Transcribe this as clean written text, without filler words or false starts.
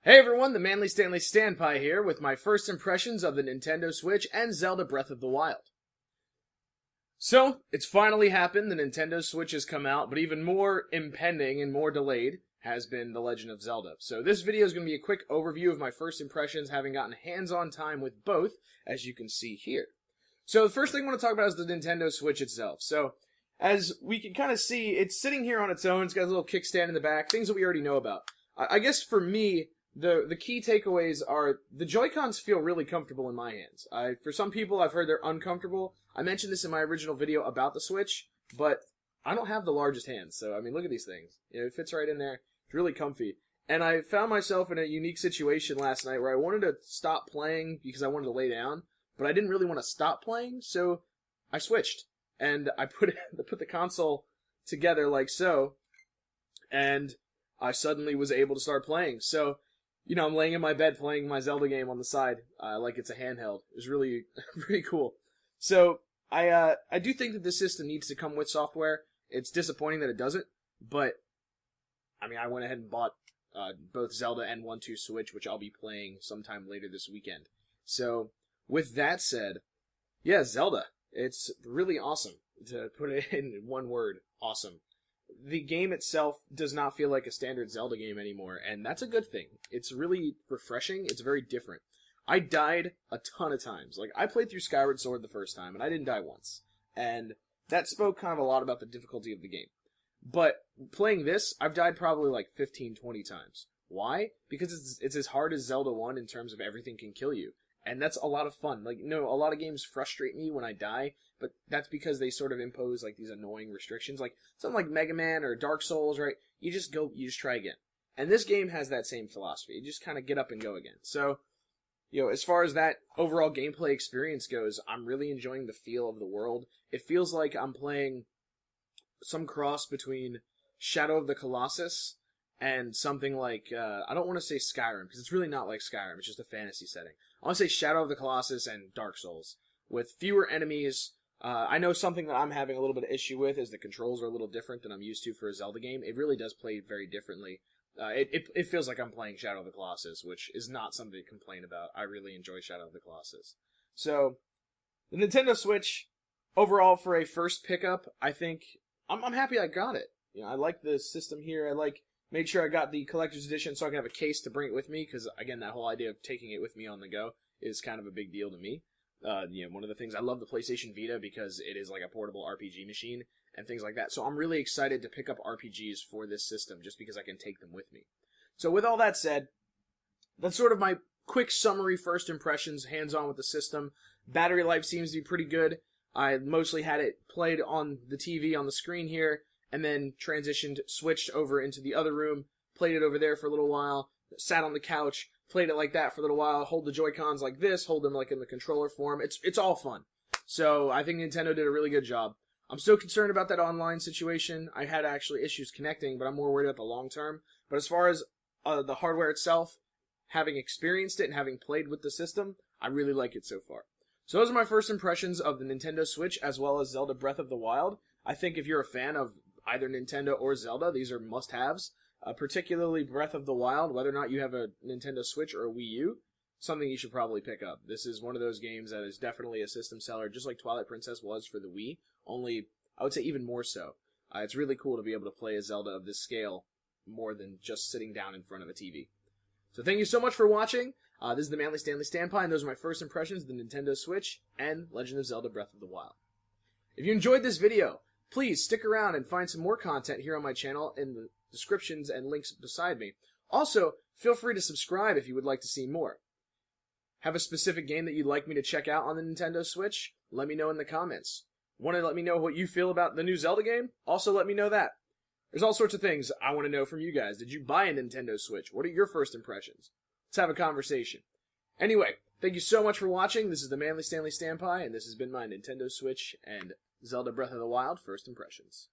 Hey everyone, the Manly Stanley Stanpai here with my first impressions of the Nintendo Switch and Zelda Breath of the Wild. So, it's finally happened, the Nintendo Switch has come out, but even more impending and more delayed has been The Legend of Zelda. So this video is going to be a quick overview of my first impressions, having gotten hands-on time with both, as you can see here. So the first thing I want to talk about is the Nintendo Switch itself. So, as we can kind of see, it's sitting here on its own, it's got a little kickstand in the back, things that we already know about. I guess for me, the key takeaways are the Joy-Cons feel really comfortable in my hands. For some people, I've heard they're uncomfortable. I mentioned this in my original video about the Switch, but I don't have the largest hands, so I mean, look at these things. You know, it fits right in there. It's really comfy. And I found myself in a unique situation last night where I wanted to stop playing because I wanted to lay down, but I didn't really want to stop playing, so I switched. And I put the console together like so, and I suddenly was able to start playing. So, you know, I'm laying in my bed playing my Zelda game on the side, like it's a handheld. It was really, really cool. So, I do think that this system needs to come with software. It's disappointing that it doesn't, but, I mean, I went ahead and bought both Zelda and 1-2 Switch, which I'll be playing sometime later this weekend. So, with that said, yeah, Zelda. It's really awesome, to put it in one word, awesome. The game itself does not feel like a standard Zelda game anymore, and that's a good thing. It's really refreshing. It's very different. I died a ton of times. Like, I played through Skyward Sword the first time, and I didn't die once. And that spoke kind of a lot about the difficulty of the game. But playing this, I've died probably like 15, 20 times. Why? Because it's as hard as Zelda 1 in terms of everything can kill you. And that's a lot of fun. Like, you know, a lot of games frustrate me when I die, but that's because they sort of impose, like, these annoying restrictions. Like, something like Mega Man or Dark Souls, right? You just try again. And this game has that same philosophy. You just kind of get up and go again. So, you know, as far as that overall gameplay experience goes, I'm really enjoying the feel of the world. It feels like I'm playing some cross between Shadow of the Colossus and something like, I don't want to say Skyrim, because it's really not like Skyrim, it's just a fantasy setting. I want to say Shadow of the Colossus and Dark Souls, with fewer enemies. I know something that I'm having a little bit of issue with is the controls are a little different than I'm used to for a Zelda game. It really does play very differently. It feels like I'm playing Shadow of the Colossus, which is not something to complain about. I really enjoy Shadow of the Colossus. So, the Nintendo Switch, overall for a first pickup, I think, I'm happy I got it. You know, I like the system here. Made sure I got the collector's edition so I can have a case to bring it with me, because, again, that whole idea of taking it with me on the go is kind of a big deal to me. You know, one of the things, I love the PlayStation Vita because it is like a portable RPG machine and things like that. So I'm really excited to pick up RPGs for this system just because I can take them with me. So with all that said, that's sort of my quick summary first impressions, hands-on with the system. Battery life seems to be pretty good. I mostly had it played on the TV on the screen here, and then switched over into the other room, played it over there for a little while, sat on the couch, played it like that for a little while, hold the Joy-Cons like this, hold them like in the controller form. It's all fun. So I think Nintendo did a really good job. I'm still concerned about that online situation. I had actually issues connecting, but I'm more worried about the long term. But as far as the hardware itself, having experienced it and having played with the system, I really like it so far. So those are my first impressions of the Nintendo Switch as well as Zelda Breath of the Wild. I think if you're a fan of either Nintendo or Zelda, these are must-haves. Particularly Breath of the Wild, whether or not you have a Nintendo Switch or a Wii U, something you should probably pick up. This is one of those games that is definitely a system seller, just like Twilight Princess was for the Wii, only, I would say even more so. It's really cool to be able to play a Zelda of this scale more than just sitting down in front of a TV. So thank you so much for watching. This is the Manly Stanley Stanpai, and those are my first impressions of the Nintendo Switch and Legend of Zelda Breath of the Wild. If you enjoyed this video, please stick around and find some more content here on my channel in the descriptions and links beside me. Also, feel free to subscribe if you would like to see more. Have a specific game that you'd like me to check out on the Nintendo Switch? Let me know in the comments. Want to let me know what you feel about the new Zelda game? Also let me know that. There's all sorts of things I want to know from you guys. Did you buy a Nintendo Switch? What are your first impressions? Let's have a conversation. Anyway, thank you so much for watching. This is the Manly Stanley Stanpai, and this has been my Nintendo Switch and Zelda Breath of the Wild first impressions.